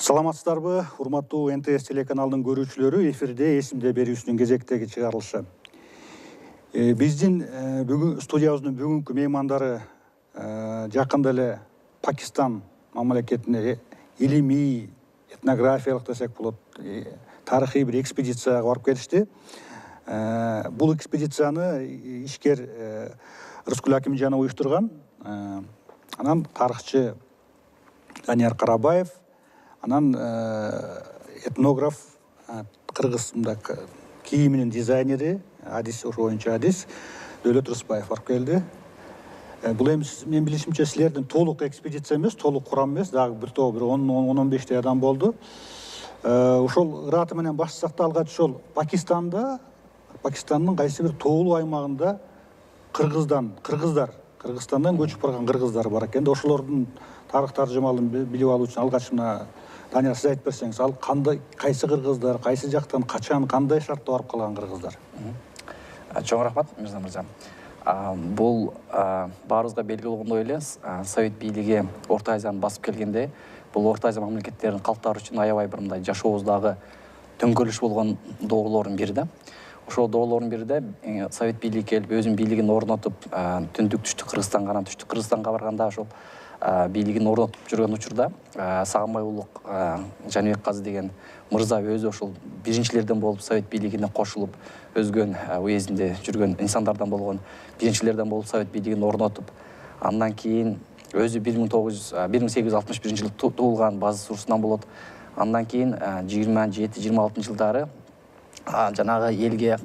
Саламатсыздарбы, урматтуу НТС телеканалынын көрүүчүлөрү, эфирде эсимде берүүсүнүн кезектеги чыгарылышы. Биздин студиябыздын бүгүнкү меймандары жакында эле Пакистан мамлекетине илимий, этнографиялык десек болот, тарыхый бир экспедицияга барып келишти. Бул экспедицияны ишкер Рыскүл Акимжанов уюштурган. Анан тарыхчы Данияр Карабаев, анан этнограф, кыргыз кийиминин дизайнери, адис боюнча адис Дөөлөт Рыспаев барып келди. Бул эми мен билишимче силердин толук экспедиция эмес, толук курам эмес, дагы бир топ 10-15 адам болду. Ошол ыраты менен баштасак да, алгач ошол Пакистандын кайсы бир тоолуу аймагында Кыргызстандан көчүп барган кыргыздар бар экен. Ошолордун тарых таржымалын билип алуу үчүн алгач мына Данияр, сиз айтып берсеңиз, ал кайсы кыргыздар, кайсы жактан, качан, кандай шартта барып калган кыргыздар? Чоң рахмат, Мирза мырза. Бул баарыбызга белгилүү болгондой эле Совет бийлиги Орто Азияны басып келгенде, бул Орто Азия мамлекеттеринин калктары үчүн аябай бир мындай жашообуздагы төңкөрүлүш болгон доолордун бири да. Ошол доолордун биринде Совет бийлиги келип өзүнүн бийлигин орнотуп, түндүк түштүк Кыргызстанга, анан түштүк Кыргызстанга барганда ошол бийлигин орнотуп жүргөн учурда Сагынбай улук Жаныбек Казы деген мырза өзү ошол биринчилерден болуп Совет бийлигине кошулуп, өзгөн уездинде жүргөн инсандардан болгон биринчилерден болуп Совет бийлигин орнотуп, андан кийин өзү 1861 жылы туулган, базы сурусунан болот. Андан кийин 27-26 жылдары жанагы элге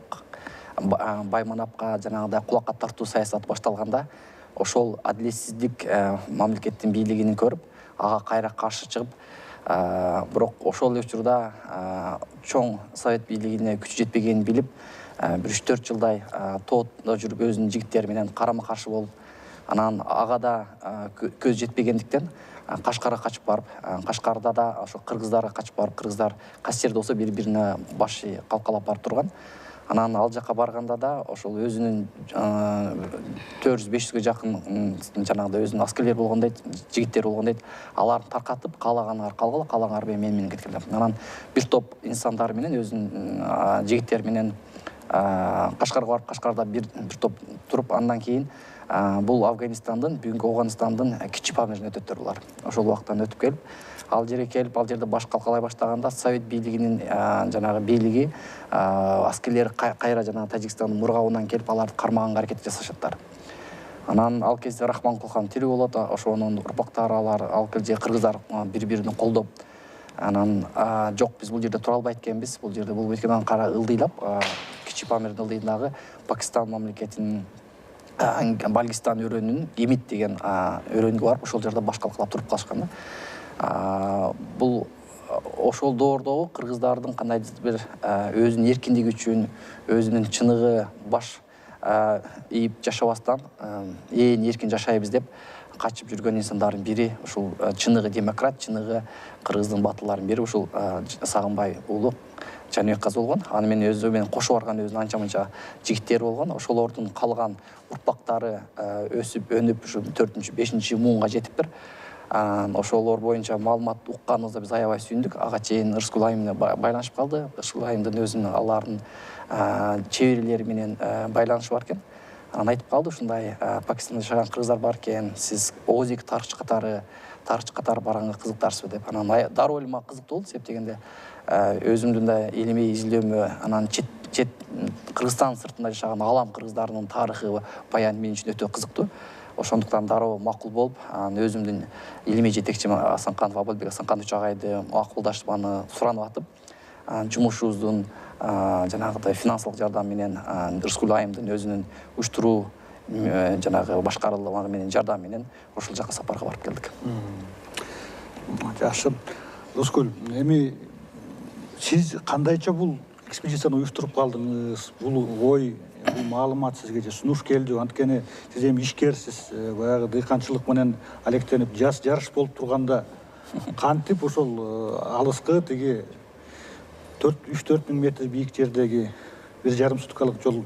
байманапка жанагыдай кулакка тартуу саясаты башталганда, ошол адилетсиздик мамлекеттин бийлигин көрүп, ага кайра каршы чыгып, бирок ошол эле учурда чоң Совет бийлигине күчү жетпегенин билип, бир 3-4 жылдай тоодо жүрүп өзүнүн жигиттери менен карама каршы болуп, анан ага да көз жетпегендиктен Кашкарга качып барып, Кашкарда да ошо кыргыздарга качып барып, кыргыздар касиерде болсо бири-бирине башы калкалап барып турган. Анан ал жака барганда да ошол өзүнүн 400-500ге жакын жанагыдай өзүнүн аскерлери болгон дейт, жигиттери болгон дейт. Аларды таркатып, каалаганыңар калгыла, каалаганыңар менен кеткиле. Анан бир топ инсандар менен өзүнүн жигиттери менен Кашкарга барып, Кашкарда бир топ туруп, андан кийин бул Афганистандын, бүгүнкү Ауганстандын Кичи Памирин өтөттөр булар. Ошол убактан өтүп келип, ал жерге келип, ал жерде баш калкалай баштаганда Совет бийлигинин жанагы бийлиги аскерлери кайра жанагы Тажикстандын мургабынан келип, аларды кармаганга аракет жасашаттар. Анан ал кезде Рахманкул хан тирүү болот, ошонун урпактары ал кезде кыргыздар бири-бирин колдоп, анан жок, биз бул жерде тура албайт экенбиз, бул жерде бул экен, анан кара ылдыйлап Кичи Памирдин ылдыйындагы Пакистан мамлекетинин Бальгистан өрөөнүнүн Гемит деген өрөөнүгө барып, ошол жерде баш калкалап туруп калышкан. Бул ошол доордогу кыргыздардын кандайдыр бир өзүнүн эркиндиги үчүн, өзүнүн чыныгы баш ийип жашабастан, ээн эркин жашайбыз деп качып жүргөн инсандардын бири, ушул чыныгы демократ, чыныгы кыргыздын батырларынын бири ушул Сагынбай улук Жаныбек Казы болгон. Аны менен өзү менен кошуп барган өзүнүн анча-мынча жигиттери болгон. Ошолордун калган урпактары өсүп, өнүп, ушу 4-5 муунга жетиптир. Ошолор боюнча маалымат укканыбызда биз аябай сүйүндүк. Ага чейин Рыскүл айым менен байланышып калды. Рыскүл айымдын өзүнүн алардын чеберелери менен байланышы бар экен. Анан айтып калды, ушундай Пакистанда жашаган кыргыздар бар экен, сиз Озик тарыхчы катары барганга кызыктарсызбы деп. Анан дароо эле мага кызыктуу болду, себеп дегенде өзүмдүн да илимий изилдөөмө, анан чет Кыргызстан сыртында жашаган алам кыргыздарынын тарыхы, баяны мен үчүн өтө кызыктуу. Ошондуктан дароо макул болуп, өзүмдүн илимий жетекчим Асанканов Абылбек Асанканович агайды макулдашып, аны суранып атып, жумушубуздун жанагыдай финансылык жардам менен Рыскүл айымдын өзүнүн уюштуруу жанагы башкарылганы менен жардам менен ошол жака сапарга барып келдик. Жакшы. Рыскүл, эми сиз кандайча бул экспедицияны уюштуруп калдыңыз? Бул ой, бул маалымат сизге же сунуш келди? Анткени сиз эми ишкерсиз, баягы дыйканчылык менен алектенип жарыш болуп турганда кантип ошол алыскы тиги 3-4 миң метр бийик жердеги 1,5 суткалык жол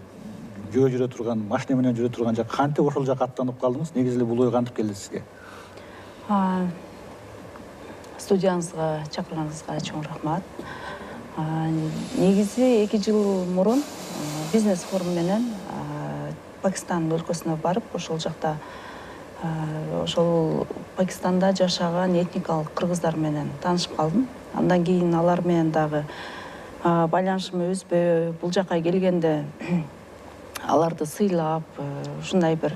жүрө турган, машина менен жүрө турган жак кантип ошол жака аттанып калдыңыз? Негизи эле бул ой кантип келди сизге? студияңызга чакырганыңызга чоң рахмат. Негизи 2 жыл мурун бизнес форум менен Пакистан өлкөсүнө барып, ошол жакта ошол Пакистанда жашаган этникалык кыргыздар менен таанышып калдым. Андан кийин алар менен дагы байланышым үзбөй, бул жака келгенде аларды сыйлап, ушундай бир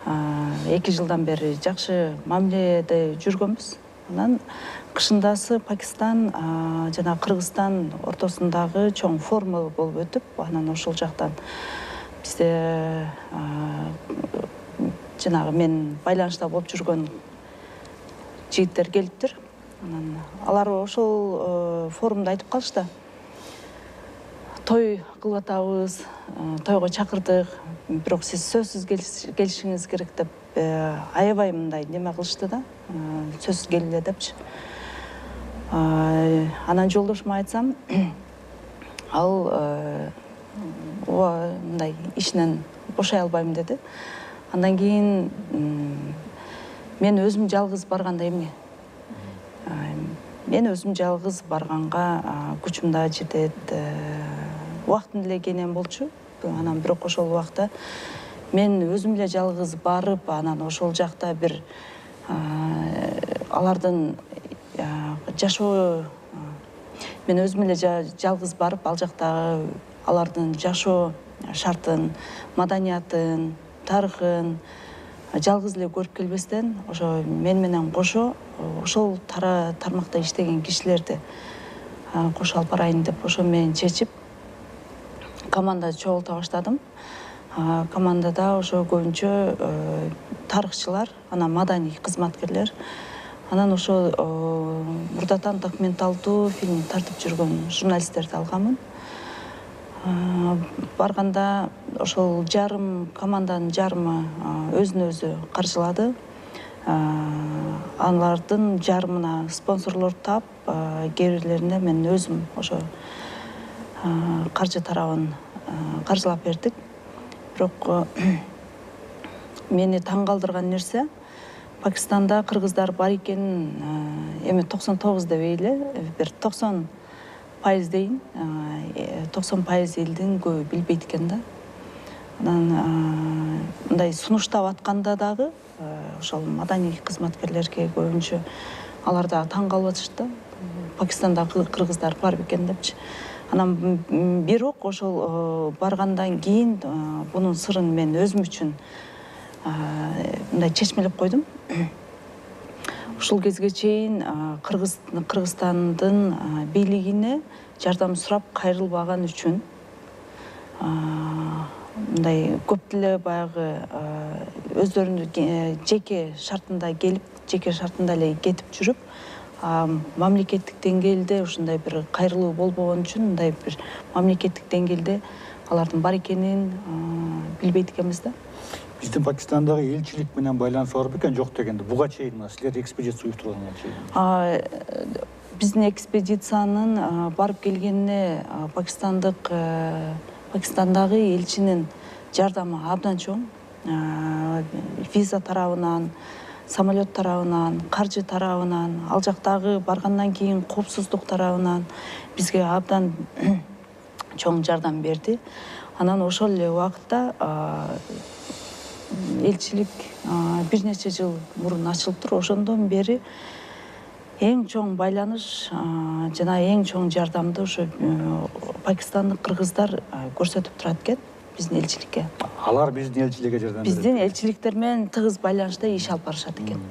2 жылдан бери жакшы мамиледе жүргөнбүз. Анан кышындасы Пакистан жана Кыргызстан ортосундагы чоң форум болуп өтүп, анан ошол жактан бизде жанагы мен байланышта болуп жүргөн жигиттер келиптир. Анан алар ошол форумда айтып калышты. Той кылып атабыз, тойго чакырдык, бирок сиз сөзсүз келишиңиз керек деп аябай мындай неме кылышты да, сөзсүз келгиле депчи. Анан жолдошума айтсам, ал мындай ишинен бошой албайм деди. Андан кийин мен өзүм жалгыз барганда эмне? Мен өзүм жалгыз барганга күчүм да жетет, убактым деле кенен болчу. Анан бирок ошол убакта мен өзүм эле жалгыз барып, анан ошол жакта бир алардын жашоо, мен өзүм эле жалгыз барып, ал жактагы алардын жашоо шартын, маданиятын, тарыхын жалгыз эле көрүп келбестен, ошо мен менен кошо ошол тармакта иштеген кишилерди кошо алып барайын деп ошо менен чечип команда чогулта баштадым. Командада ошо көбүнчө тарыхчылар, анан маданий кызматкерлер, анан ошо мурдатан документалдуу фильм тартып жүргөн журналисттерди алганмын. Барганда ошол команданын жарымы өзүн өзү каржылады. Алардын жарымына спонсорлор таап, кээ бирлерине мен өзүм ошо каржы тарабын каржылап бердик. Бирок мени таң калтырган нерсе, Пакистанда кыргыздар бар экенин эми 99 дебейли, бир 90% дейин, 90% элдин көбү билбейт экен да. Анан мындай сунуштап атканда дагы ошол маданий кызматкерлерге көбүнчө алар дагы таң калып атышты. Пакистанда кыргыздар бар бекен депчи. Анан бирок ошол баргандан кийин бунун сырын мен өзүм үчүн мындай чечмелеп койдум. Ушул кезге чейин Кыргызстандын бийлигине жардам сурап кайрылбаган үчүн мындай көп деле баягы өздөрүнүн жеке шартында эле кетип жүрүп, мамлекеттик деңгээлде ушундай бир кайрылуу болбогон үчүн мындай бир мамлекеттик деңгээлде алардын бар экенин билбейт экенбиз да. Биздин Пакистандагы элчилик менен байланыш бар бекен, жок дегенде буга чейин силер экспедиция уюштурганга чейин? Биздин экспедициянын барып келгенине Пакистандагы элчинин жардамы абдан чоң. Виза тарабынан, самолет тарабынан, каржы тарабынан, ал жактагы баргандан кийин коопсуздук тарабынан бизге абдан чоң жардам берди. Анан ошол эле убакытта элчилик бир нече жыл мурун ачылыптыр. Ошондон бери эң чоң байланыш жана эң чоң жардамды ошо пакистандык кыргыздар көрсөтүп турат экен биздин элчиликке. Алар биздин элчиликке жардам берет. Биздин элчиликтер менен тыгыз байланышта иш алып барышат экен.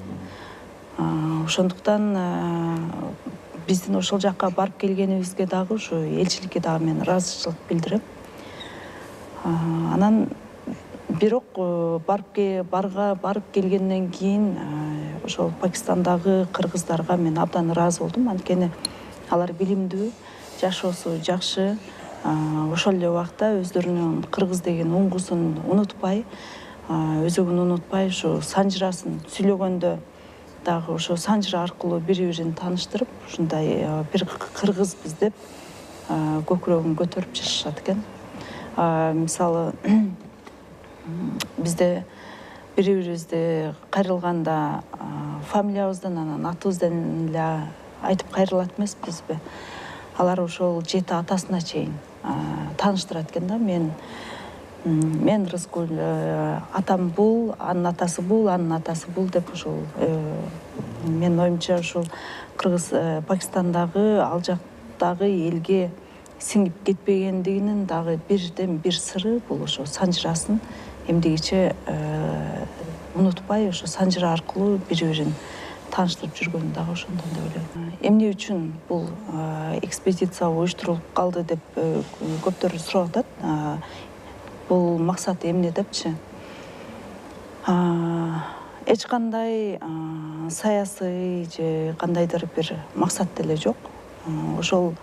Ошондуктан биздин ошол жакка барып келгенибизге дагы ушу элчиликке дагы мен ыраазычылык билдирем. Анан бирок барып келгенден кийин ошол Пакистандагы кыргыздарга мен абдан ыраазы болдум. Анткени алар билимдүү, жашоосу жакшы, ошол эле убакта өздөрүнүн кыргыз деген уңгусун унутпай, өзөгүн унутпай, ушу санжырасын сүйлөгөндө дагы ошо санжыра аркылуу бири-бирин тааныштырып, ушундай бир кыргызбыз деп көкүрөгүн көтөрүп жашашат экен. Мисалы, бизде бири-бирибизди кайрылганда фамилиябыздан анан атыбыздан эле айтып кайрылат эмеспизби. Алар ошол 7 атасына чейин тааныштырат экен да. Мен Рыскүл, атам бул, анын атасы бул, анын атасы бул деп ошол мен оюмча ошол Кыргыз Пакистандагы ал жактагы элге сиңип кетпегендигинин дагы бирден бир сыры бул ошо санжырасын эмдигиче унутпай ошо санжыра аркылуу бири-бирин тааныштырып жүргөнү дагы ошондон деп ойлойм. Эмне үчүн бул экспедиция уюштурулуп калды деп көптөр сурап атат. Бул максаты эмне депчи? Эч кандай саясий же кандайдыр бир максат деле жок. Ошол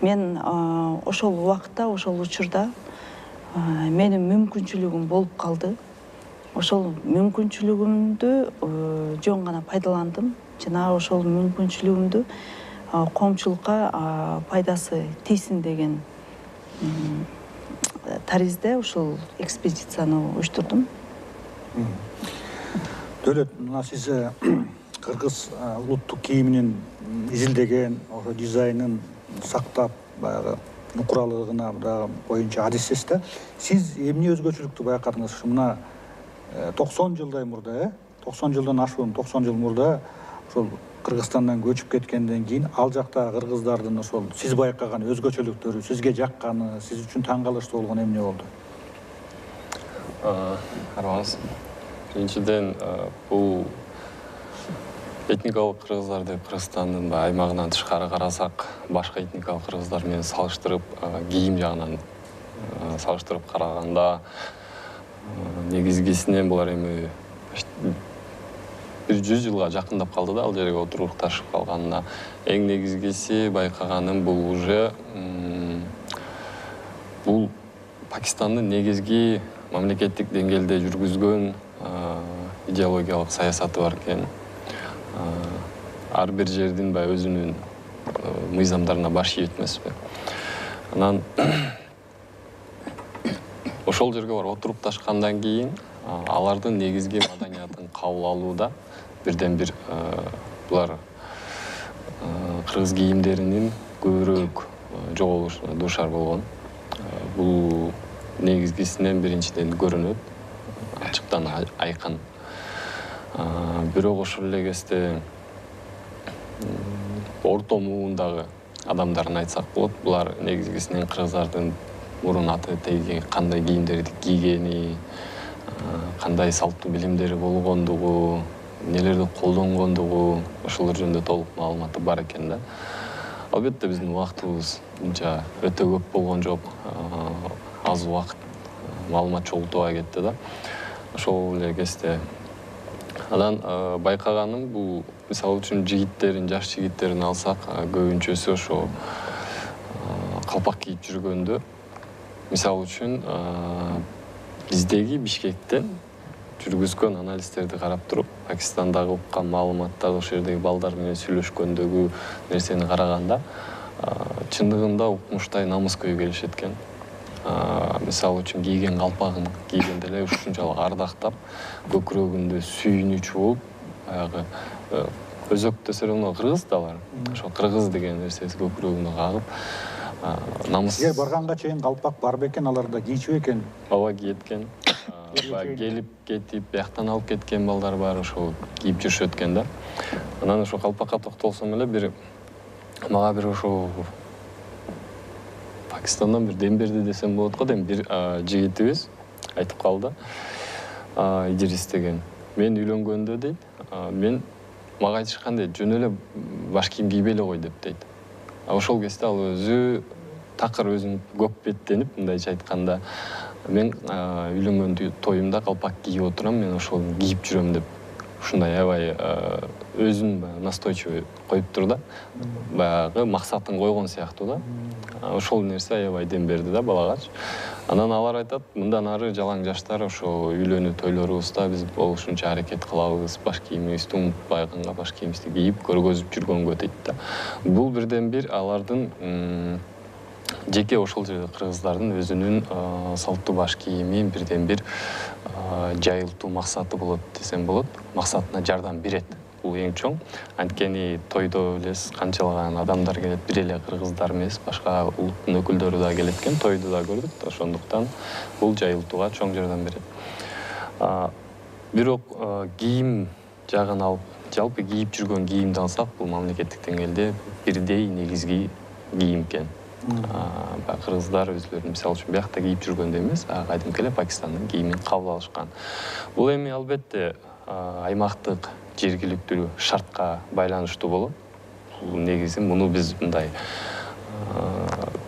мен ошол убакта, ошол учурда менин мүмкүнчүлүгүм болуп калды. Ошол мүмкүнчүлүгүмдү жөн гана пайдаландым. Жана ошол мүмкүнчүлүгүмдү коомчулукка пайдасы тийсин деген таризде ошол экспедицияны уюштурдум. Дөөлөт, мына сиз кыргыз улуттук кийиминин изилдеген, ошо дизайнын сактап, баягы нукуралыгына боюнча адиссиз да. Сиз эмне өзгөчөлүктү байкадыңыз? Мына 90 жылдай мурда, 90 жылдан ашуун 90 жыл мурда ошол Кыргызстандан көчүп кеткенден кийин ал жакта кыргыздардын ошол сиз байкаган өзгөчөлүктөрү, сизге жакканы, сиз үчүн таң калыштуу болгон эмне болду? Арбаңыз. Биринчиден, бул этникалык кыргыздар деп Кыргызстандын аймагынан тышкары карасак, башка этникалык кыргыздар менен салыштырып, кийим жагынан салыштырып караганда, негизгисинен булар эми 100 жылга жакындап калды да, ал жерге отурукташып калганына. Эң негизгиси байкаганым бул уже бул Пакистандын негизги мамлекеттик деңгээлде жүргүзгөн идеологиялык саясаты бар экен. Ар бир жердин өзүнүн мыйзамдарына баш ийет эмеспи. Анан ошол жерге барып отурукташкандан кийин алардын негизги маданиятын кабыл алууда бирден бир булар кыргыз кийимдеринин көбүрөөк жоголушуна дуушар болгон. Бул негизгисинен биринчиден көрүнөт, ачыктан айкын. Бирок ошол эле кезде орто муундагы адамдарын айтсак болот, булар негизгисинен кыргыздардын мурун аты теги кандай кийимдерди кийгени, кандай салттуу билимдери болгондугу, нелерди колдонгондугу, ошолор жөнүндө толук маалыматы бар экен да. Албетте биздин убактыбыз мынча өтө көп болгон жок, аз убакыт маалымат чогултууга кетти да. Ошол эле кезде анан байкаганым бул мисалы үчүн жигиттерин, жаш жигиттерин алсак, көбүнчөсү ошо калпак кийип жүргөндө, мисалы үчүн биздеги Бишкектен жүргүзгөн анализдерди карап туруп, Пакистандагы уккан маалыматтарды, ошол жердеги балдар менен сүйлөшкөндөгү нерсени караганда, чындыгында укмуштай намыс көйгөй келишет экен. Мисалы үчүн кийген калпагын кийгенде эле ушунчалык ардактап, көкүрөгүндө сүйүнүч болуп, баягы өзөктөсө эле кыргыз да алар. Ошо кыргыз деген нерсеси көкүрөгүнө кагып, намыс. Сиздер барганга чейин калпак бар бекен, аларда кийчү экен? Ооба, кийеткен. Келип кетип, бияктан алып кеткен балдар бар, ошо кийип жүрүшөт экен да. Анан ошо калпакка токтолсом эле мага бир ошо Пакистандан бир дем берди десем болот го, бир жигитибиз айтып калды. Идирис деген. Мен үйлөнгөндө дейт, мага айтышкан дейт, жөн эле баш кийим кийбей эле кой деп дейт. Ошол кезде ал өзү такыр өзүн көкпеттенип, мындайча айтканда, мен үйлөнгөн тоюмда калпак кийип отурам, мен ошол кийип жүрөм деп. Ушундай аябай өзүн настойчивый коюптур да. Баягы максатын койгон сыяктуу да. Ошол нерсе аябай дем берди да балагачы. Анан алар айтат, мындан ары жалаң жаштар ошо үйлөнүү тойлорубузда биз болушунча аракет кылабыз, баш кийимибизди унутпай калганга баш кийимибизди кийип көргөзүп жүргөнгө дейт да. Бул бирден бир алардын жеке ошол жерде кыргыздардын өзүнүн салттуу баш кийими бирден бир жайылтуу максаты болот десем болот, максатына жардам берет. бул эң чоң. Анткени тойдо билесиз канчалаган адамдар келет, бир эле кыргыздар эмес, башка улуттун өкүлдөрү да келет экен, тойду да көрдүк. Ошондуктан бул жайылтууга чоң жардам берет. Бирок кийим жагын алып, жалпы кийип жүргөн кийимди алсак, бул мамлекеттик деңгээлде бирдей негизги кийим экен. Кыргыздар өзлөрүн мисалы үчүн биякта кийип жүргөндөй эмес, кадимки эле Пакистандын кийимин кабыл алышкан. Бул эми албетте аймактык, жергиликтүү шартка байланыштуу болот. Бул негизи муну биз мындай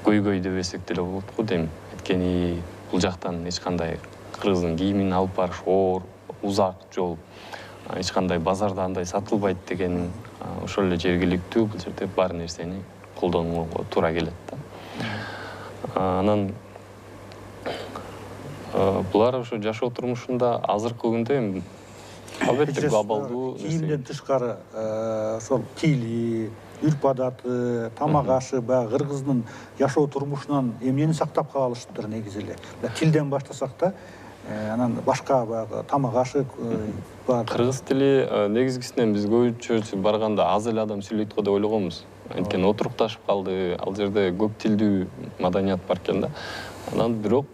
көйгөй дебесек деле болот го дейм. Анткени бул жактан эч кандай кыргыздын кийимин алып барыш оор, узак жол, эч кандай базарда андай сатылбайт деген ошол эле жергиликтүү бул жерде бар нерсени колдонууга туура келет да. Анан булар ошо жашоо турмушунда азыркы күндө эми албетте глобалдуу кийимден тышкары ошол тили, үрп адаты, тамак ашы баягы кыргыздын жашоо турмушунан эмнени сактап калышыптыр негизи эле. Тилден баштасак да, анан башка баягы тамак ашы бар. Кыргыз тили негизгисинен биз көбүнчө барганда аз эле адам сүйлөйт го деп ойлогонбуз. Анткени отурукташып калды, ал жерде көп тилдүү маданият бар экен да. Анан бирок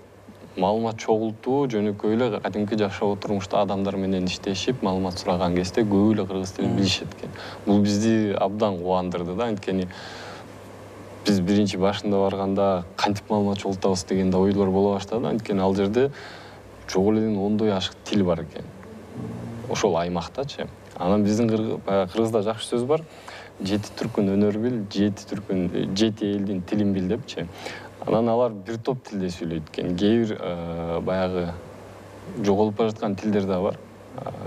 маалымат чогултуу жөнөкөй эле кадимки жашоо турмушта адамдар менен иштешип, маалымат сураган кезде көп эле кыргыз тилин билишет экен. Бул бизди абдан кубандырды да, анткени биз биринчи башында барганда кантип маалымат чогултабыз деген да ойлор боло баштады. Анткени ал жерде жок эле ондой ашык тил бар экен. Ошол аймактачы. Анан биздин кыргызда жакшы сөз бар. 7 түркүн өнөр бил, 7 элдин тилин бил депчи. Анан алар бир топ тилде сүйлөйт экен. Кээ бир баягы жоголуп бара жаткан тилдер да бар,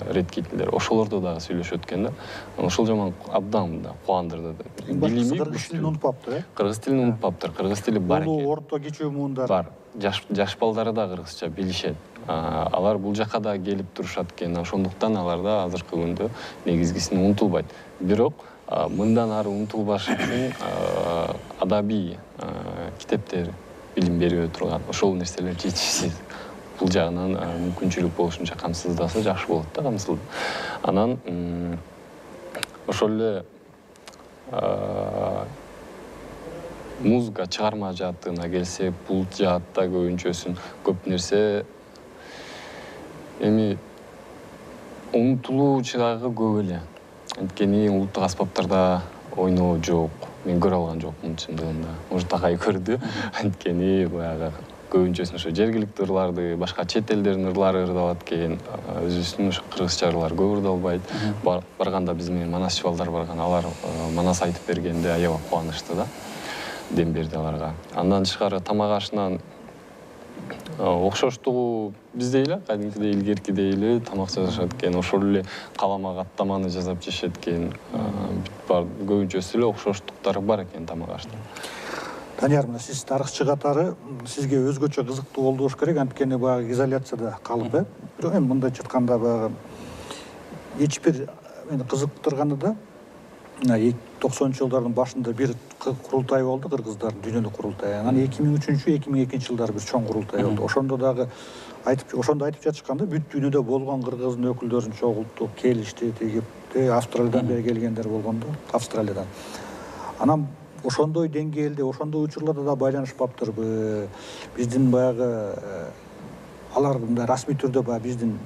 редкий тилдер. Ошолордо дагы сүйлөшөт экен да. Ошол жаман абдан кубандырды. Кыргыз тилин унутпаптыр, э? Кыргыз тилин унутпаптыр. Кыргыз тили бар экен. Улуу, орто, кичүү муундар бар. Жаш балдары да кыргызча билишет. Алар бул жака да келип турушат экен. Ошондуктан алар да азыркы күндө негизгисин унутулбайт. Бирок мындан ары унутулбаш үчүн адабий китептер билим берип турган ошол нерселер жетишсиз. Бул жагынан мүмкүнчүлүк болушунча камсыздаса жакшы болот да, камсыз. Анан ошол эле музыка чыгарма жаатына келсек, бул жаатта көбүнчөсүн көп нерсе эми унутулуучу дагы көп эле. Анткени улуттук аспаптарда ойноо жок. Мен көрө алган жокмун чындыгында. Может, Акай көрдү. Анткени баягы көбүнчөсүн ошо жергиликтүү ырларды, башка чет элдердин ырлары ырдалат экен. Өзүбүздүн ошо кыргызча ырлар көп ырдалбайт. Барганда биз менен манас балдар барган, алар манас айтып бергенде аябай кубанышты да. Дем берди аларга. Андан тышкары тамак ашынан окшоштугу биздей эле, кадимкидей илгеркидей эле тамак жасашат экен. Ошол эле каламак аттаманы жасап жешет экен. Көбүнчөсү эле окшоштуктары бар экен тамак ашта. Данияр, мына сиз тарыхчы катары сизге өзгөчө кызыктуу болду болуш керек, анткени баягы изоляцияда калып, бирок эми мындайча айтканда баягы эч бир мени кызыктырганы да 90-жылдардын башында бир курултай болду, кыргыздардын дүйнөлүк курултай. Анан 2003-2002 жылдары бир чоң курултай болду. Ошондо дагы айтып жатышканда бүт дүйнөдө болгон кыргыздын өкүлдөрүн чогулттук, келишти, Австралиядан бери келгендер болгондо, Австралиядан. Анан ошондой деңгээлде, ошондой учурларда да байланышпаптырбы? Биздин баягы алар мындай расмий түрдө баягы биздин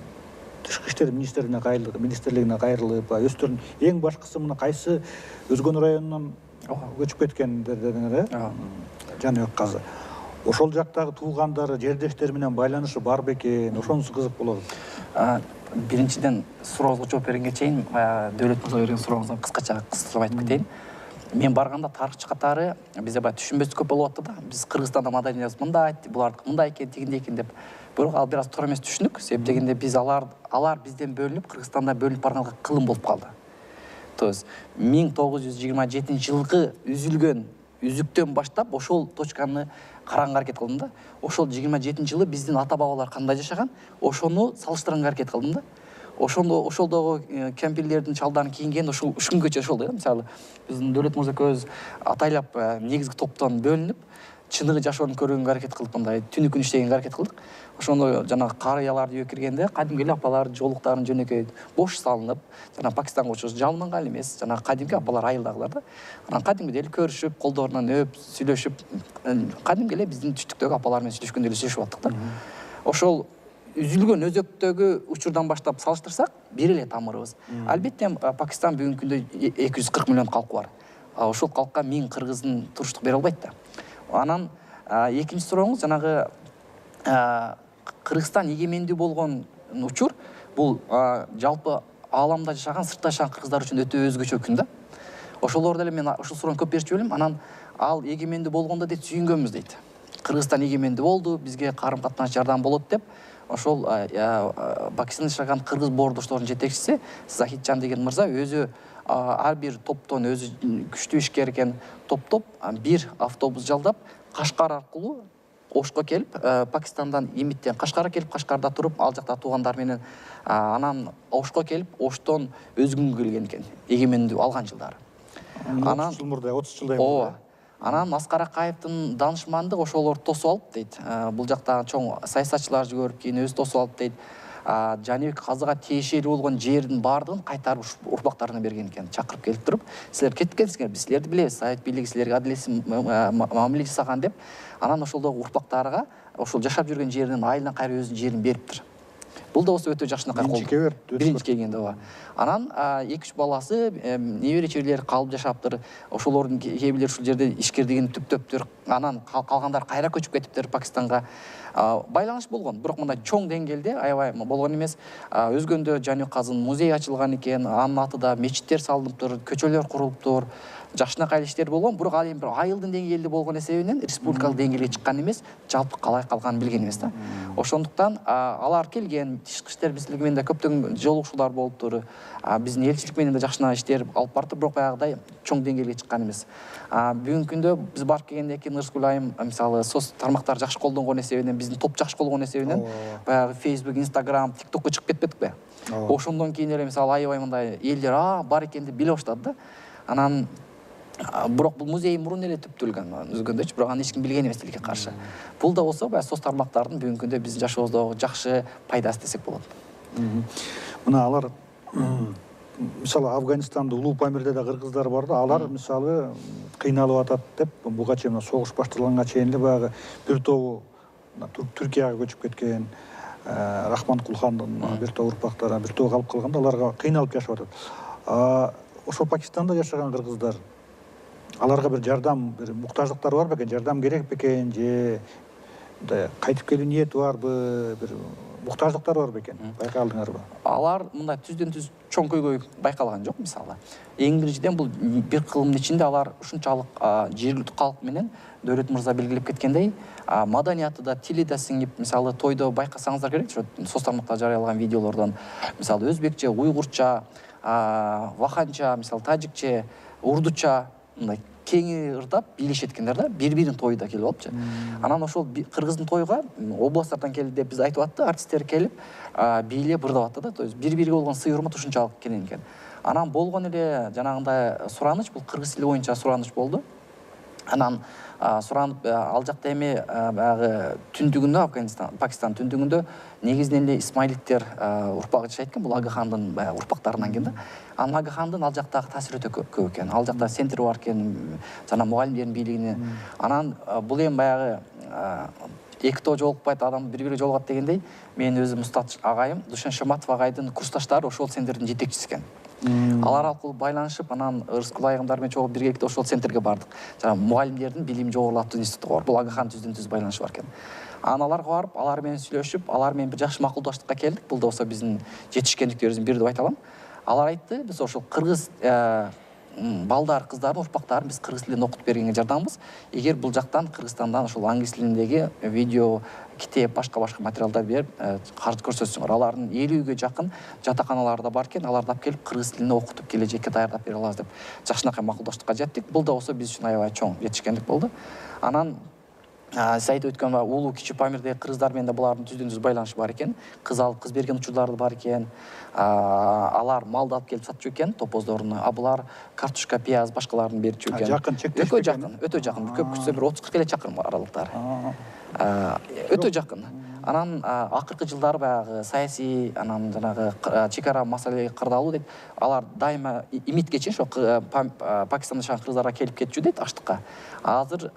Тышкы иштер министрлигине кайрылып, өздөрүнүн эң башкысы мына кайсы Өзгөн районунан көчүп кеткендер, Жаныбек казы. Ошол жактагы туугандары, жердештери менен байланышы бар бекен? Ошонусу кызык болот. Биринчиден сурооңузга жооп бергенге чейин Дөөлөт мырза берген сурооңузга кыскача айтып кетейин. Мен барганда тарыхчы катары бизде баягы түшүнбөс көп болуп атты да. Биз Кыргызстанда маданиябыз мындай, булардыкы мындай экен, тигиндей экен деп. Бирок ал бир аз туура эмес түшүндүк. Себеп дегенде биз алар бизден бөлүнүп, Кыргызстанда бөлүнүп барганга кылым болуп калды. То есть 1927 жылгы үзүлгөн үзүктөн баштап ошол точканы караганга аракет кылдым да. Ошол 27 жылы биздин ата бабалар кандай жашаган, ошону салыштырганга аракет кылдым да. Ошолдогу кемпирлердин, чалдардын кийинген ушул күнгөчө ошол да. Мисалы, биздин Дөөлөт мырза көз атайлап негизги топтон бөлүнүп, чыныгы жашоонун көргөнгө аракет кылдык, мындай түнү күн иштегенге аракет кылдык. Ошондо жанагы карыяларды үйгө киргенде кадимки эле апалар жоолуктарын жөнөкөй бош салынып, жана Пакистанга окшош жалманган эмес, жана кадимки апалар айылдагылар да. Анан кадимкидей эле көрүшүп, колдорунан өп, сүйлөшүп, кадимки эле биздин түштүктөгү апалар менен сүйлөшкөндөй эле сүйлөшүп аттык да. Ошол үзүлгөн өзөктөгү учурдан баштап салыштырсак, бир эле тамырыбыз. Албетте, Пакистан бүгүнкү күндө 240 миллион калкы бар. Ошол калкка 1000 кыргыздын туруштук бере албайт да. Анан экинчи сурооңуз жанагы Кыргызстан эгемендүү болгон учур бул жалпы ааламда жашаган, сыртта жашаган кыргыздар үчүн өтө өзгөчө күн да. Ошолорду эле мен ошол суроону көп берчү белем. Анан ал эгемендүү болгондо дейт сүйүнгөнбүз дейт. Кыргызстан эгемендүү болду, бизге карым катнаш жардам болот деп. Ошол Пакистанда жашаган кыргыз боордошторунун жетекчиси Захитжан деген мырза өзү ар бир топтон өзү күчтүү ишкер экен, топтоп бир автобус жалдап Кашкар аркылуу Ошко келип, Пакистандан Имиттен Кашкарга келип, Кашкарда туруп, ал жакта туугандар менен анан Ошко келип, Оштон өзгөнгө келген экен, эгемендүү алган жылдары. Анан 30 жыл мурда, 30 жылдай мурда. Ооба. Анан Аскар Акаевдин данышмандыгы ошолорду тосуп алып дейт. Бул жакта чоң саясатчылар жүрүп, кийин өзү тосуп алып дейт. Жанибек Казыга тиешелүү болгон жердин баардыгын кайтарып урпактарына берген экен. Чакырып келип туруп, силер кеткенсиңер, биз силерди билебиз, Совет бийлиги силерге адилетсиз мамиле жасаган деп. Анан ошолдогу урпактарга ошол жашап жүргөн жеринин айылына кайра өзүнүн жерин бериптир. Бул да болсо өтө жакшынакай кол. Биринчи келгенде ооба. Анан 2-3 баласы, небере чеберлери калып жашаптыр. Ошолордун кээ бирлери ушул жерде ишкердигин түптөптүр. Анан калгандар кайра көчүп кетиптир Пакистанга. Байланыш болгон, бирок мындай чоң деңгээлде аябай болгон эмес. Өзгөндө Жанибек Казынын музей ачылган экен, анын атында мечиттер салыныптыр, көчөлөр курулуптур. Жакшынакай иштер болгон, бирок ал эми бир айылдын деңгээлде болгон эсебинен республикалык деңгээлге чыккан эмес, жалпы калай калганын билген эмес да. Ошондуктан алар келген, Тышкы иштер министрлиги менен да көптөгөн жолугушуулар болуптур. Биздин элчилик менен да жакшына иштер алып барыптыр, бирок баягыдай чоң деңгээлге чыккан эмес. Бүгүнкү күндө биз барып келгенден кийин Нырскүл айым мисалы соц тармактар жакшы колдонгон эсебинен, биздин топ жакшы колдонгон эсебинен баягы Facebook, Instagram, TikTokко чыгып кетпедикпи? Ошондон кийин эле мисалы аябай мындай элдер бар экен деп биле баштады да. Анан бирок бул музей мурун эле түптөлгөн, өзгөндөчү, бирок аны эч ким билген эмес тилекке каршы. Бул да болсо баягы соц тармактардын бүгүнкү күндө биздин жашообуздагы жакшы пайдасы десек болот. Мына алар мисалы Афганистанда Улуу Памирде да кыргыздар бар да, алар мисалы кыйналып атат деп, буга чейин согуш башталганга чейин эле баягы бир тобу Түркияга көчүп кеткен, Рахман Кулхандын бир топ урпактары, бир топ калып калганда аларга кыйналып жашап атат. Ошо Пакистанда жашаган кыргыздар аларга бир жардам, бир муктаждыктары бар бекен, жардам керек бекен, же кайтып келүү ниети барбы, бир муктаждыктар бар бекен, байкалдыңарбы? Алар мындай түздөн-түз чоң көйгөй байкалган жок, мисалы. Эң биринчиден бул бир кылымдын ичинде алар ушунчалык жергиликтүү калк менен Дөлөт мырза белгилеп кеткендей, маданияты да, тили да сиңип, мисалы тойдо байкасаңыздар керек, соц тармакта жарыялаган видеолордон, мисалы өзбекче, уйгурча, ваханча, мисалы тажикче, урдуча, мындай кеңи ырдап бийлешет экендер да, бири-биринин тойда келип алыпчы. Анан ошол кыргыздын тойга областтардан келди деп биз айтып атты, артисттер келип бийлеп ырдап атты да, то есть бири-бириге болгон сый урмат ушунчалык келген экен. Анан болгон эле жанагындай сураныч, бул кыргыз тили боюнча сураныч болду. Анан суранып ал жакта эми баягы түндүгүндө Пакистан түндүгүндө негизинен эле исмаилиттер урпагы жашайт экен, бул Ага хандын баягы урпактарынан экен да. Анан Ага хандын ал жактагы таасири өтө көп экен. Ал жакта центр бар экен, жана мугалимдердин бийлигине. Анан бул эми баягы эки тоо жолукпайт, адам бири-бириге жолугат дегендей, менин өзүм устат агайым Душан Шаматов агайдын курсташтары ошол центрдин жетекчиси экен. Алар аркылуу байланышып, анан Ырыскүл айымдар менен чогуу биргеликте ошол центрге бардык. Жана мугалимдердин билим жогорулатуу институту бар. Бул Ага хан түздөн-түз байланышы бар экен. Анан аларга барып, алар менен сүйлөшүп, алар менен бир жакшы макулдаштыкка келдик. Бул да болсо биздин жетишкендиктерибиздин бири деп айта алам. Алар айтты, биз ошол кыргыз балдар, кыздардын урпактарын биз кыргыз тилинде окутуп бергенге жардамбыз. Эгер бул жактан Кыргызстандан ошол англис тилиндеги видео, китеп, башка материалдар берип, каржы көрсөтсөңөр. Алардын 50-ге жакын жатаканалары да бар экен, аларды алып келип кыргыз тилинде окутуп келечекке даярдап бере алабыз деп жакшынакай макулдаштыкка жеттик. Бул да болсо биз үчүн аябай чоң жетишкендик болду. Анан сиз айтып өткөн улуу кичи Памирдеги кыргыздар менен да булардын түздөн-түз байланышы бар экен. Кыз алып кыз берген учурлары бар экен. Алар малды алып келип сатчу экен топоздоруна. А булар картошка, пияз башкаларын берчү экен. Жакын чектешпеген. Өтө жакын. Көп күтсө бир 30-40 эле чакырым аралыктары. Өтө жакын. Анан акыркы жылдары баягы саясий анан жанагы чек ара маселеге кырдаалуу дейт. Алар дайыма имитке чейин ошо Пакистанда жашаган кыргыздарга келип кетчү дейт аштыкка. Азыр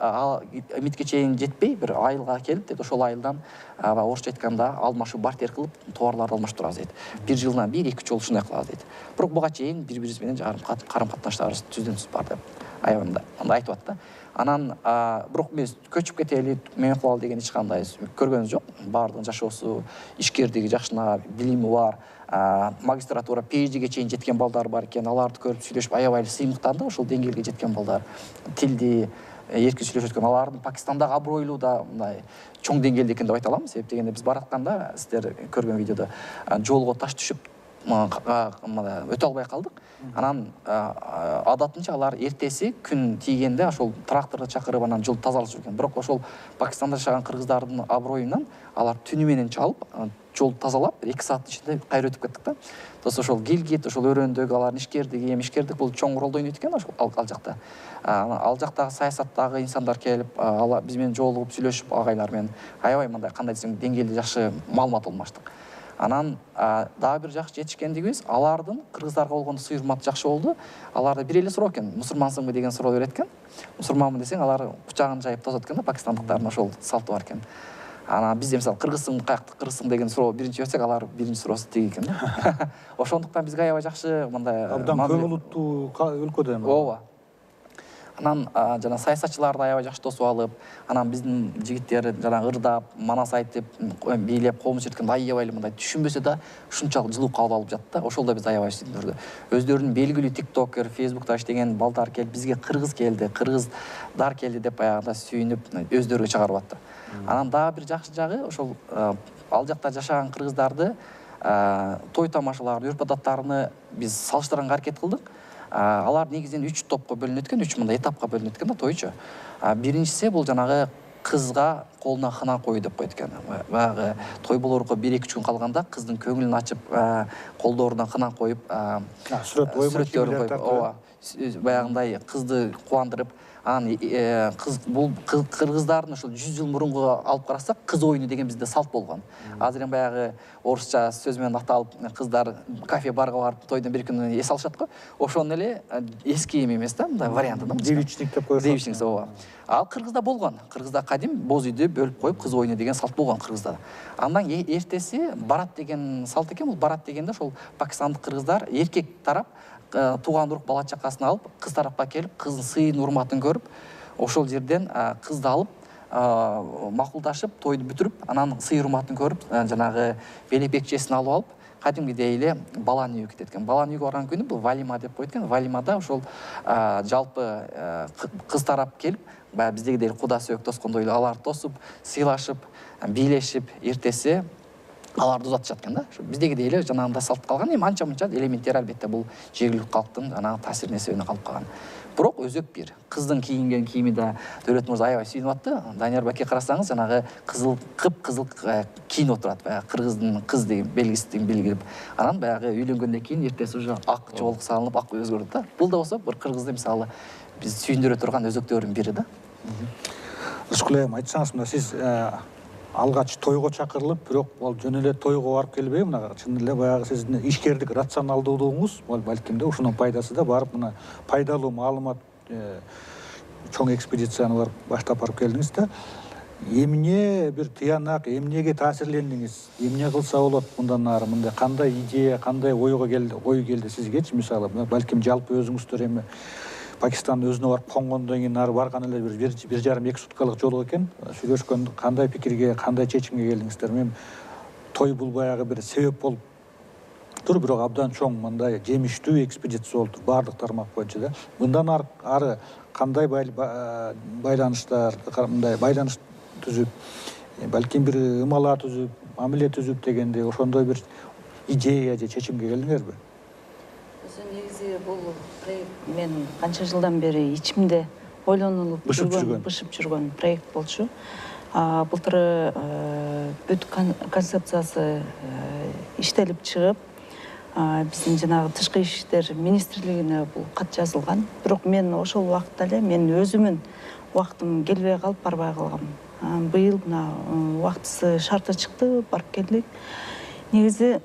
имитке чейин жетпей бир айылга келип дейт. Ошол айылдан орусча айтканда алмашуу бартер кылып товарларды алмаштырабыз дейт. Бир жылдан 1-2 жолу ушундай кылабыз дейт. Бирок буга чейин бири-бирибиз менен карым катнаштарыбыз түздөн-түз бар деп аябында андай айтып атты. Анан бирок биз көчүп кетели, мен кылалы деген эч кандай көргөнүбүз жок. Баардыгынын жашоосу, ишкердиги жакшына, билими бар, магистратура, PhDге чейин жеткен балдар бар экен. Аларды көрүп сүйлөшүп аябай сыймыктанды, ошол деңгээлге жеткен балдар. Тилди эркин сүйлөшүп өткөн. Алардын Пакистандагы абройлуу да мындай чоң деңгээлде экен деп айта алам. Себеп дегенде биз баратканда сиздер көргөн видеодо жолго таш түшүп өтө албай калдык. Анан адатынча алар эртеси күн тийгенде ошол тракторду чакырып анан жолду тазалашып жүргөн. Бирок ошол Пакистанда жашаган кыргыздардын аброюнан алар түнү менен чалып, жолду тазалап, 2 сааттын ичинде кайра өтүп кеттик да. Ошол гилгит, ошол өрөөндөгү алардын ишкердиги, ишкердик бул чоң ролду ойнойт экен ал жакта. Ал жактагы саясаттагы инсандар келип, биз менен жолугуп сүйлөшүп агайлар менен аябай мындай кандай десем деңгээлде жакшы маалымат алмаштык. Анан дагы бир жакшы жетишкендигибиз, алардын кыргыздарга болгон сый урматы жакшы болду. Аларда бир эле суроо экен, мусулмансыңбы деген суроо берет экен. Мусулманмын десең, алар кучагын жайып тосот экен да, пакистандыктардын ошол салты бар экен. Анан бизде мисалы кыргызсың, каяктык кыргызсың деген суроо биринчи берсек, алар биринчи суроосу тиги экен да. Ошондуктан бизге аябай жакшы мындай абдан көп улуттуу өлкөдө эми. Ооба. Анан жана саясатчыларды аябай жакшы тосуп алып, анан биздин жигиттер жана ырдап, манас айтып, бийлеп, коом чирткенде аябай эле мындай түшүнбөсө да ушунчалык жылуу кабыл алып жатты да. Ошол да бизди аябай сүйүндүрдү. Өздөрүнүн белгилүү тиктокер, фейсбукта иштеген балдар келип, бизге кыргыз келди, кыргыздар келди деп баягында сүйүнүп, өздөрү чыгарып атты. Анан дагы бир жакшы жагы, ошол ал жакта жашаган кыргыздарды той тамашаларын, үрп-адаттарыны биз салыштырганга аракет кылдык. Алар негизинен 3 топко бөлүнөт экен, 3 мындай этапка бөлүнөт экен да тойчу. Биринчиси бул жанагы кызга колуна хына коюу деп коет экен. Баягы той болорго 1-2 күн калганда кыздын көңүлүн ачып, колдоруна хына коюп, сүрөттөрүн коюп, ооба, баягындай кызды кубандырып, анан бул кыргыздардын ошол 100 жыл мурунку алып карасак, кыз оюну деген бизде салт болгон. Азыр эми баягы орусча сөз менен аталып, кыздар кафе барга барып тойдон бир күн эс алышат го. Ошонун эле эски эми эмес да, мындай варианты да. Девичник деп коёсуз. Девичник, ооба. Ал кыргызда болгон. Кыргызда кадим боз үйдү бөлүп коюп, кыз оюну деген салт болгон кыргызда. Андан эртеси барат деген салт экен. Бул барат дегенде ошол пакистандык кыргыздар эркек тарап тууган урук бала чакасын алып, кыз тарапка келип, кыздын сыйын урматын көрүп, ошол жерден кызды алып, макулдашып, тойду бүтүрүп, анан сый урматын көрүп, жанагы белепекчесин алып алып, кадимгидей эле баланы үйгө кетет экен. Баланы үйгө барган күнү бул валима деп коет экен. Валимада ошол жалпы кыз тарап келип, баягы биздегидей куда сөөк тоскондой эле аларды тосуп, сыйлашып, бийлешип, эртеси аларды узатышат экен да. Биздегидей эле жанагындай салт калган. Эми анча-мынча элементтер албетте бул жергиликтүү калктын жанагы таасирин эсебине калып калган. Бирок өзөк бир. Кыздын кийинген кийими да Дөлөт мырза аябай сүйүнүп атты. Данияр Баке карасаңыз, жанагы кып-кызыл кийинип отурат. Баягы кыргыздын кыз деген белгисин белгилеп. Анан баягы үйлөнгөндөн кийин эртеси уже ак жолук салынып, ак өзгөрөт да. Бул да болсо бир кыргызды мисалы биз сүйүндүрө турган өзөктөрдүн бири да. Рыскүл айым, айтсаңыз, мына сиз алгач тойго чакырылып, бирок ал жөн эле тойго барып келбей, мына чын эле баягы сиздин ишкердик рационалдуулугуңуз, балким да ушунун пайдасы да барып мына пайдалуу маалымат чоң экспедицияны барып баштап барып келдиңиз да. Эмне бир тыянак, эмнеге таасирлендиңиз? Эмне кылса болот мындан ары, мындай кандай идея, кандай ой келди сизгечи, мисалы, балким жалпы өзүңүздөр эми Пакистан өзүнө барып конгондон кийин ары барган эле бир жарым 2 суткалык жол экен. Сүйлөшкөн кандай пикирге, кандай чечимге келдиңиздер? Мен той бул баягы бир себеп болуп тур, бирок абдан чоң мындай жемиштүү экспедиция болуп тур баардык тармак боюнча да. Мындан ары кандай байланыштар, мындай байланыш түзүп, балким бир ымала түзүп, мамиле түзүп дегенде ошондой бир идея же чечимге келдиңерби? Негизи бул мен канча жылдан бери ичимде ойлонулуп бышып бышып жүргөн проект болчу. Былтыр бүт концепциясы иштелип чыгып, биздин жанагы тышкы иштер министрлигине бул кат жазылган. Бирок мен ошол убакытта эле мен өзүмүн убактым келбей калып барбай калгам. Быйыл мына убактысы шарты чыкты, барып келдик. Негизи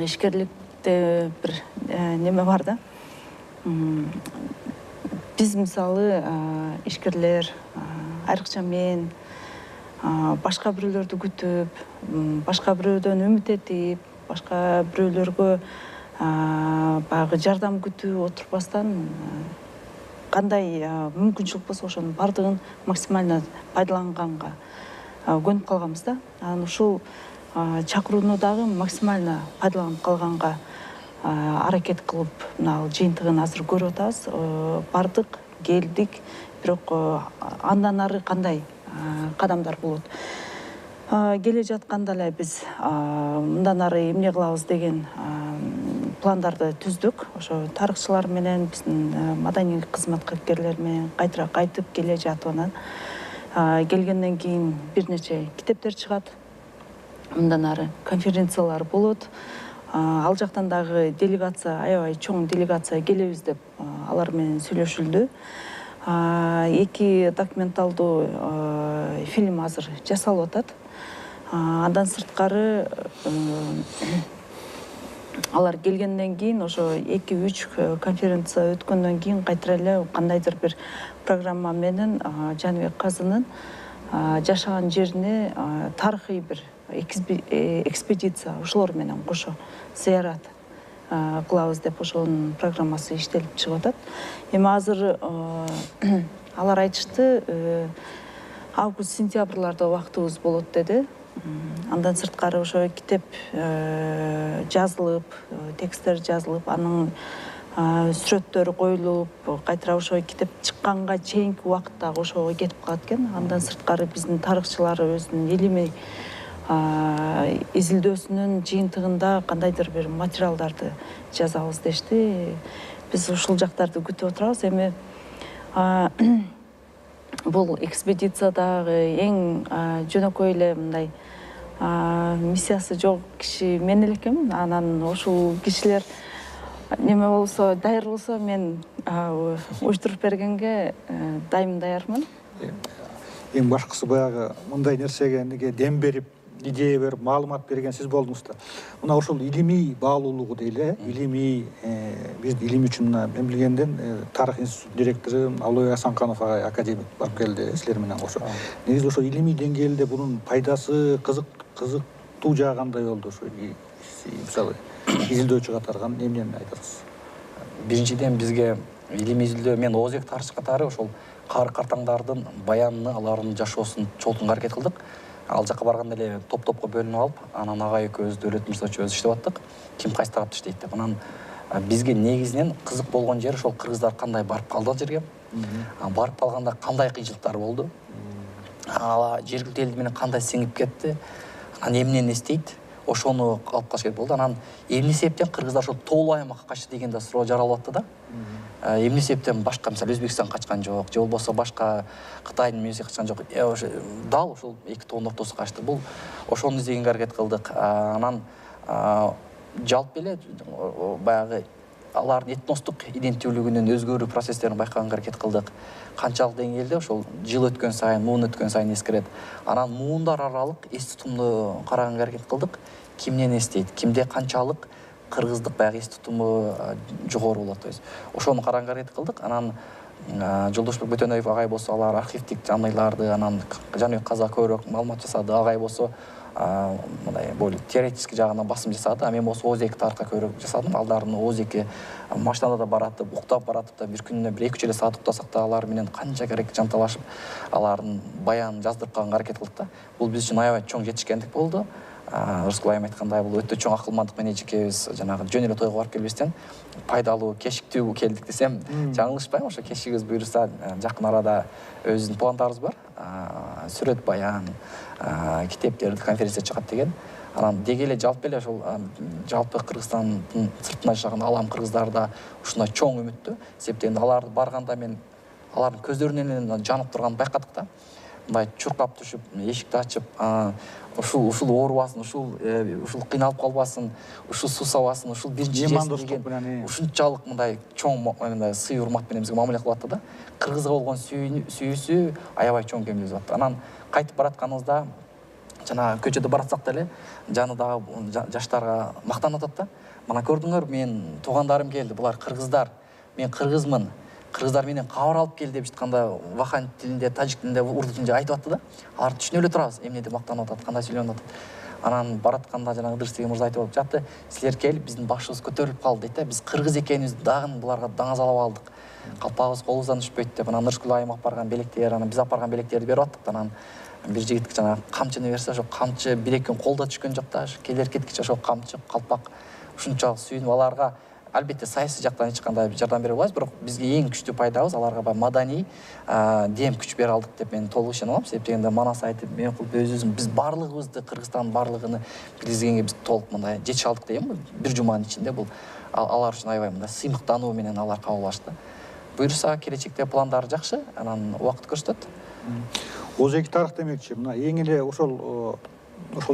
ишкерликте бир неме бар да. Биз мисалы ишкерлер, айрыкча мен башка бирөөлөрдү күтүп, башка бирөөдөн үмүт этип, башка бирөөлөргө баягы жардам күтүп отурбастан кандай мүмкүнчүлүк болсо ошонун баардыгын максимально пайдаланганга көнүп калганбыз да. Анан ушул чакырууну дагы максимально пайдаланып калганга аракет кылып, мына жыйынтыгын азыр көрүп атабыз. Бардык, келдик, бирок андан ары кандай кадамдар болот? Келе жатканда эле биз мындан ары эмне кылабыз деген пландарды түздүк. Ошо тарыхчылар менен, биздин маданий кызматкерлер менен кайтып келе жатып анан келгенден кийин бир нече китептер чыгат. Мындан ары конференциялар болот. Ал жактан дагы делегация, аябай чоң делегация келебиз деп алар менен сүйлөшүлдү. 2 документалдуу фильм азыр жасалып атат. Андан сырткары алар келгенден кийин ошо 2-3 конференция өткөндөн кийин кайтара эле кандайдыр бир программа менен Жаныбек Казынын жашаган жерине тарыхый бир экспедиция ошолор менен кошо зыярат кылабыз деп ошонун программасы иштелип чыгып атат. Эми азыр алар айтышты, август-сентябрларда убактыбыз болот деди. Андан сырткары ошо китеп жазылып, тексттер жазылып, анын сүрөттөрү коюлуп, кайтара ошо китеп чыкканга чейинки убакытта ошого кетип калат экен. Андан сырткары биздин тарыхчылар өзүнүн илимий изилдөөсүнүн жыйынтыгында кандайдыр бир материалдарды жазабыз дешти. Биз ушул жактарды күтүп отурабыз. Эми бул экспедициядагы эң жөнөкөй эле мындай миссиясы жок киши мен элекем. Анан ушул кишилер неме болсо, даяр болсо мен уюштуруп бергенге дайым даярмын. Эң башкысы баягы мындай нерсеге дем берип, идея берип, маалымат берген сиз болдуңуз да. Мына ошол илимий баалуулугу дейли, илимий биз илим үчүн мен билгенден тарых институтунун директору Алой Асанканов агай академик барып келди силер менен кошо. Негизи ошо илимий деңгээлде бунун пайдасы, кызыктуу жагы кандай болду? Ошо мисалы изилдөөчү катарган эмнени айтасыз? Биринчиден бизге илимий изилдөө, мен Озек тарыхчы катары ошол картаңдардын баянын, алардын жашоосун чогултууга аракет кылдык. Ал жака барганда эле топ-топко бөлүнүп алып, анан агай экөөбүз Дөөлөт Мырзачыбыз иштеп аттык. Ким кайсы тарапта иштейт деп. Анан бизге негизинен кызык болгон жери ошол кыргыздар кандай барып калды ал жерге. Барып калганда кандай кыйынчылыктар болду. Жергиликтүү эл менен кандай сиңип кетти. Анан эмнени эстейт. Ошону алып калыш керек болду. Анан эмне себептен кыргыздар ошол тоолуу аймакка качты деген да суроо жаралып атты да. Эмне себептен башка мисалы Өзбекстан качкан жок, же болбосо башка Кытайдын мемлекети качкан жок. Дал ошол эки тоонун ортосуна качты. Бул ошону издегенге аракет кылдык. Анан жалпы эле баягы алардын этностук иденттүүлүгүнүн өзгөрүү процесстерин байкаганга аракет кылдык. Канчалык деңгээлде ошол жыл өткөн сайын, муун өткөн сайын эскерет. Анан муундар аралык эс тутумду караганга аракет кылдык. Кимден эстейт, кимде канчалык кыргыздык баягы эс тутуму жогору болот. То есть ошону караганга аракет кылдык. Анан Жолдошбек Бөтөнөев агай болсо алар архивдик жаныйларды, анан Жаныбек Каза көбүрөөк маалымат жасады. Агай болсо мындай более теоретический жагынан басым жасады. Мен болсо Озек тарыхка көбүрөөк жасадым. Алдарын Озекке машинада да баратып, уктап баратып да бир күнүнө 1-2 эле саат уктасак да алар менен канча керек жанталашып, алардын баянын жаздырып калганга аракет кылдык да. Бул биз үчүн аябай чоң жетишкендик болду. Рыскул айым айткандай, бул өтө чоң акылмандык менен эжекебиз жанагы жөн эле тойго барып келбестен пайдалуу, кечиктүү келдик десем жаңылышпайм. Ошо кечигибиз буйруса жакын арада өзүбүздүн пландарыбыз бар. Сүрөт баян, китептерди конференция чыгат деген. Анан деги эле жалпы эле ошол жалпы Кыргызстандын сыртына жашаган алам кыргыздарда ушундай чоң үмүттүү. Себептен алар барганда мен алардын көздөрүнөн жанып турганын байкадык да. Мындай чуркап түшүп, эшикти ачып, ушул оорубасын, ушул кыйналып калбасын, ушул суусабасын, ушул биринчи жесин деген ушунчалык мындай чоң мындай сый урмат менен бизге мамиле кылып атты да. Кыргызга болгон сүйүүсү аябай чоң кемелеп атты. Анан кайтып баратканыбызда жана көчөдө баратсак деле жанындагы жаштарга мактанып атат да. Мына көрдүңөр, мен туугандарым келди, булар кыргыздар, мен кыргызмын, кыргыздар менен кабар алып келди деп жатканда вахан тилинде, тажик тилинде, урду тилинде айтып атты да. Алар түшүнө эле турабыз, эмне деп мактанып атат, кандай сөйлөнүп атат. Анан баратканда жанагы Ыдырысбек мырза айтып жатты, силер келип биздин башыбыз көтөрүлүп калды дейт да. Биз кыргыз экенибизди дагы буларга даңазалап алдык. Калпагыбыз колубуздан түшпөйт деп, анан Нурскул айым апарган белектер, анан биз апарган белектерди берип аттык. Анан бир жигит жанагы камчыны берсе, ошо камчы бир-эки колдо түшкөн жок да. Келер кеткиче ошо камчы, калпак ушунчалык сүйүнүп аларга албетте саясий жактан эч кандай жардам бере албайбыз, бирок бизге эң күчтүү пайдабыз аларга баягы маданий дем күч бере алдык деп мен толук ишене алам. Себеп дегенде манас айтып, мен өзүбүздүн биз барлыгыбызды Кыргызстандын барлыгын билгизгенге биз толук мындай жете алдык дейм. Бир жуманын ичинде бул алар үчүн аябай мындай сыймыктануу менен алар кабыл алышты. Буюрса келечекте пландары жакшы, анан убакыт көрсөтөт. Озеки тарых демекчи, мына эң эле ошол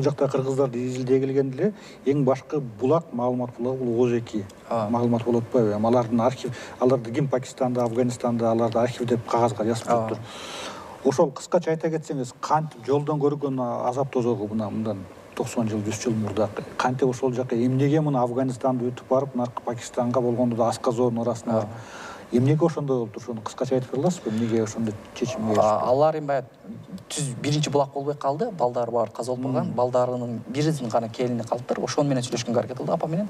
жакта кыргыздарды изилдей келгенде эле эң башкы булак, маалымат булагы бул Озеки маалымат болуп атпайбы? Алардын архив, аларды ким Пакистанда, Афганистанда аларды архивдеп кагазга жазып туруптур. Ошол кыскача айта кетсеңиз, кантип жолдон көргөн азап тозорго мындан 90 жыл, 100 жыл мурда кантип ошол жака эмнеге мына Афганистанды өтүп барып, наркы Пакистанга болгондо да асказоонун арасына эмнеге ошондой болуптур? Ошону кыскача айтып бере аласызбы? Эмнеге ошондой чечимге келишти? Алар эми баягы биринчи булак болбой калды, балдары бар каза болуп калган, балдарынын биринин гана келини калыптыр. Ошон менен сүйлөшкөнгө аракет кылды апа менен.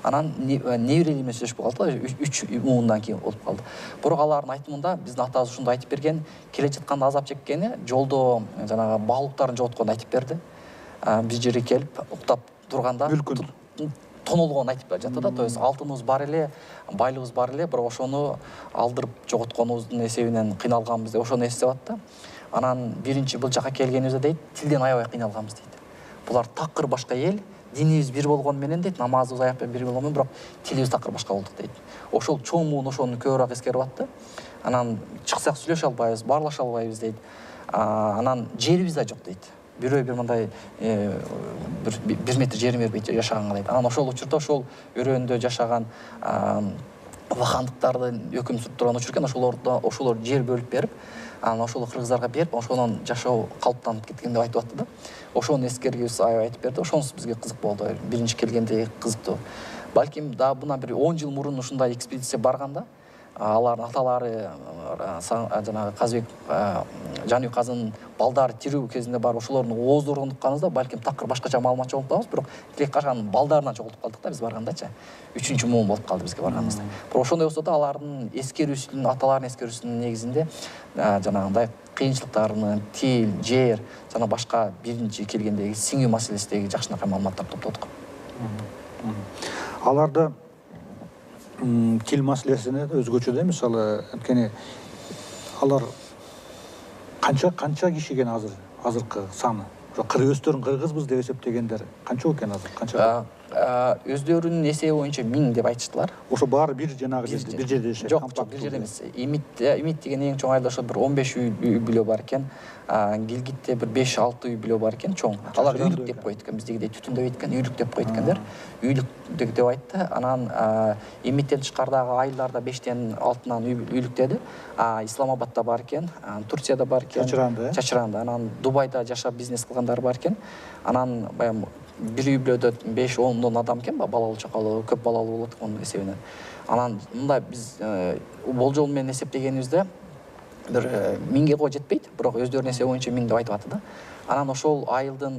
Анан неберели менен сүйлөшпөй калды, 3 муундан кийин болуп калды. Бирок алардын айтымында биздин атабыз ушундай айтып берген, келе жатканда азап чеккени жолдо жанагы баалуктарын жоготконун айтып берди. Биз жерге келип уктап турганда тонолгонун айтып жатты да. То есть алтыныбыз бар эле, байлыгыбыз бар эле, бирок ошону алдырып жоготконубуздун эсебинен кыйналганбыз деп ошону эстеп атты. Анан биринчи бул жака келгенибизде дейт, тилден аябай кыйналганбыз дейт. Булар такыр башка эл, динибиз бир болгон менен дейт, намазыбыз аякпен бир болгон менен, бирок тилибиз такыр башка болдук дейт. Ошол чоң муун ошону көбүрөөк эскерип атты. Анан чыксак сүйлөшө албайбыз, баарлаша албайбыз дейт. Анан жерибиз да жок дейт. Бирөө бир мындай бир метр жерин бербей жашаганга дейт. Анан ошол учурда ошол өрөөндө жашаган вахандыктардын өкүм сүрүп турган учур экен, ошолор жер бөлүп берип, анан ошол кыргыздарга берип, ошонун жашоо калыптанып кеткен деп айтып атты да. Ошону эскергибиз аябай айтып берди. Ошонусу бизге кызык болду. Биринчи келгенде кызыктуу. Балким да бундан бир 10 жыл мурун ушундай экспедиция барганда, алардын аталары жанагы Казбек Жаныбек Казынын балдары тирүү кезинде барып ошолордун ооздорун укканыбызда балким такыр башкача маалымат жоготуп калабыз, бирок тилек кашанын балдарынан жоготуп калдык да биз баргандачы. 3-чү муун болуп калды бизге барганыбызда. Бирок ошондой болсо да алардын эскерүүсүнүн, аталардын эскерүүсүнүн негизинде жанагындай кыйынчылыктарын, тил, жер жана башка биринчи келгендеги сиңүү маселесиндеги жакшынакай маалыматтарды топтодук. Аларда тил маселесине өзгөчө да, мисалы, анткени алар канча киши экен азыркы саны? Өздөрүн кыргызбыз деп эсептегендер канча экен азыр? Канча? Өздөрүнүн эсеби боюнча 1000 деп айтыштылар. Ошо баары бир жанагы бир жерде жашайт. Жок, бир жерде эмес. Имит деген эң чоң айылда ошо бир 15 үй бүлө бар экен. Гилгитте бир 5-6 үй бүлө бар экен, чоң. Алар үйлүк деп койт экен, биздегидей түтүн деп айткан, үйлүк деп койт экендер. Үйлүк деп айтты. Анан Имиттен тышкардагы айылдарда 5тен 6-нан үйлүк деди. Исламабадда бар экен, Турцияда бар экен, Чачыранда. Анан Дубайда жашап бизнес кылгандар бар экен. Анан баягы бир үй бүлөдө 5-10 адам экен, балалуу чакалуу, көп балалуу болот онун эсебинен. Анан мындай биз болжол менен эсептегенибизде бир 1000ге коо жетпейт, бирок өздөрүнүн эсеби боюнча 1000 деп айтып атты да. Анан ошол айылдын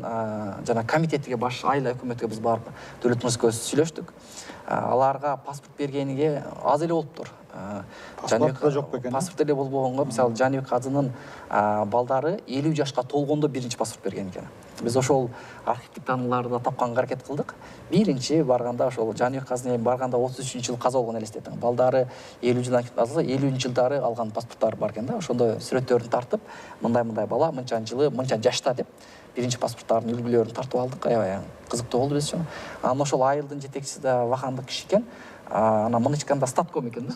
жана комитетиге баш айыл өкмөткө биз барып Дөлөт мырзага сүйлөштүк. Аларга паспорт бергениге аз эле болуптур. Паспорт да жок бекен. Паспорт эле болбогонго, мисалы Жаныбек Казынын балдары 50 жашка толгондо биринчи паспорт берген экен. Биз ошол архивдик таанууларды тапканга аракет кылдык. Биринчи барганда ошол Жаныбек Казын барганда 33-жыл каза болгон элестетиң. Балдары 50 жылдан азыр 50-жылдары алган паспорттары бар экен да. Ошондо сүрөттөрүн тартып, мындай бала, мынчан жылы, мынчан жашта деп биринчи паспорттардын үлгүлөрүн тартып алдык. Аябай кызыктуу болду биз үчүн. Анан ошол айылдын жетекчиси да вахандык киши экен. Анан мынычканда статком экен да.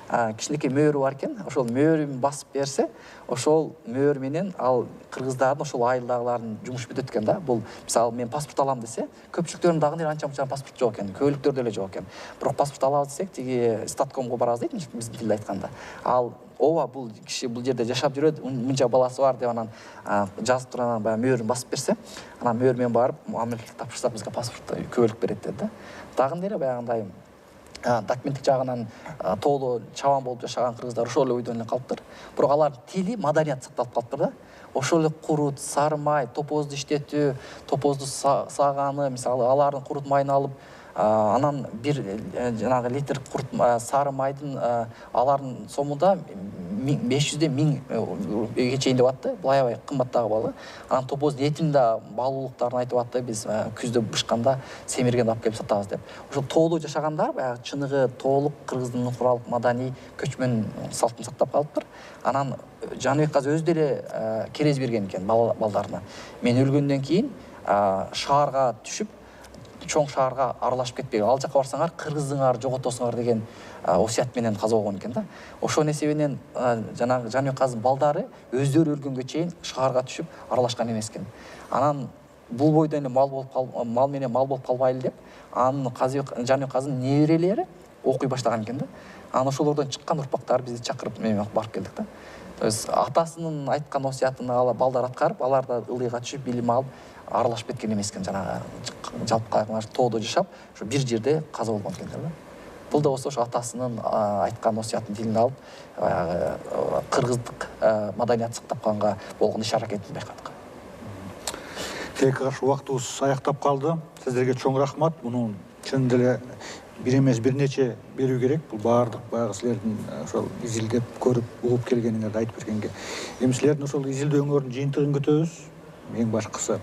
кичинекей мөөрү бар экен. Ошол мөөрүн басып берсе, ошол мөөр менен ал кыргыздардын ошол айылдагылардын жумушу бүтөт экен да. Бул мисалы мен паспорт алам десе, көпчүлүктөрдүн дагы анча мынча паспорт жок экен, көйлүктөрдө эле жок экен. Бирок паспорт алабыз десек, тиги статкомго барабыз дейт, биздин тилде айтканда. Ал ооба бул киши бул жерде жашап жүрөт, мынча баласы бар деп анан жазып туруп анан баягы мөөрүн басып берсе, анан мөөр менен барып мамлекетке тапшырсак бизге паспорт көбөлүк берет dedi да. Дагы эле баягындай документтик жагынан тоолуу чабан болуп жашаган кыргыздар ошол эле ойдон эле калыптыр. Бирок алардын тили, маданияты сакталып калыптыр да. Ошол эле курут, сары май, топозду иштетүү, топозду саганы, мисалы алардын курут майын алып, анан бир жанагы литр курут сары майдын алардын сомунда 500ден 1000 чейин деп атты. Бул аябай кымбаттагы балы. Анан топоздун этинин да баалуулуктарын айтып атты. Биз күздө бышканда семиргенди алып келип сатабыз деп. Ошол тоолуу жашагандар баягы чыныгы тоолук кыргыздын куралдык маданий көчмөн салтын сактап калыптыр. Анан Жаныбек казы өзү деле керез берген экен балдарына. Мен өлгөндөн кийин шаарга түшүп, чоң шаарга аралашып кетпей, ал жака барсаңар кыргыздыңар жоготосуңар деген осуят менен каза болгон экен да. Ошонун эсебинен жанагы Жаныбек казынын балдары өздөрү өлгөнгө чейин шаарга түшүп аралашкан эмес экен. Анан бул бойдон эле мал менен мал болуп калбайлы деп, анын Жаныбек казынын неберелери окуй баштаган экен да. Анан ошолордон чыккан урпактар бизди чакырып менен барып келдик да. То есть атасынын айткан осуятын балдар аткарып, алар да ылыйга түшүп, билим алып, аралашып кеткен эмес экен. Жанагы жалпы тоодо жашап, ошо бир жерде каза болгон экендер да. Бул да ошо атасынын айткан осуятын тилин алып, кыргыздык маданиятты сактап калганга болгон иш-аракетин байкадык. Тилекке каршы убактыбыз аяктап калды. Сиздерге чоң рахмат. Муну чын деле бир эмес бир нече берүү керек. Бул баардык баягы силердин ошол изилдеп көрүп, угуп келгениңерди айтып бергенге. Эми силердин ошол изилдөөңөрдүн жыйынтыгын күтөбүз. Эң башкысы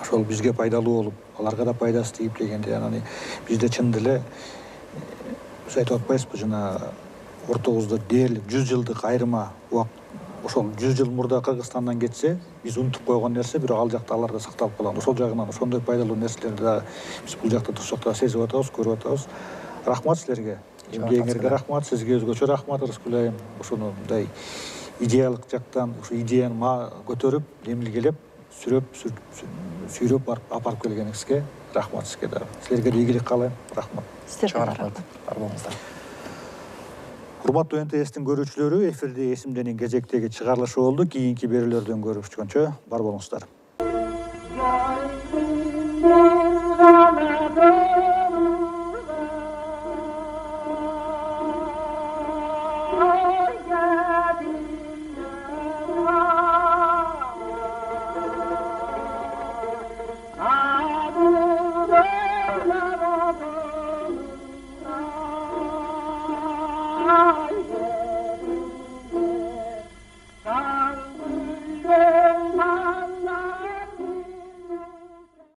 ошол бизге пайдалуу болуп, аларга да пайдасы тийип дегенде, анан бизде чын деле биз айтып атпайбызбы, жана ортобузда дээрлик 100 жылдык айырма убакыт, ошол 100 жыл мурда Кыргызстандан кетсе, биз унутуп койгон нерсе, бирок ал жакта аларда сакталып калган. Ошол жагынан ошондой пайдалуу нерселерди да биз бул жакта турсакта сезип атабыз, көрүп атабыз. Рахмат силерге. Эмгегиңерге рахмат, сизге өзгөчө рахмат Рыскүл айым. Ошону мындай идеялык жактан, ошо идеяны көтөрүп, эмилгелеп, сүйрөп барып апарып келгениңизге рахмат сизге да. Силерге да ийгилик каалайм. Рахмат. Сиздерге рахмат. Бар болуңуздар. Урматтуу НТС-тин көрүүчүлөрү, эфирде эсимденин кезектеги чыгарылышы болду. Кийинки берүүлөрдөн көрүшкөнчө бар болуңуздар.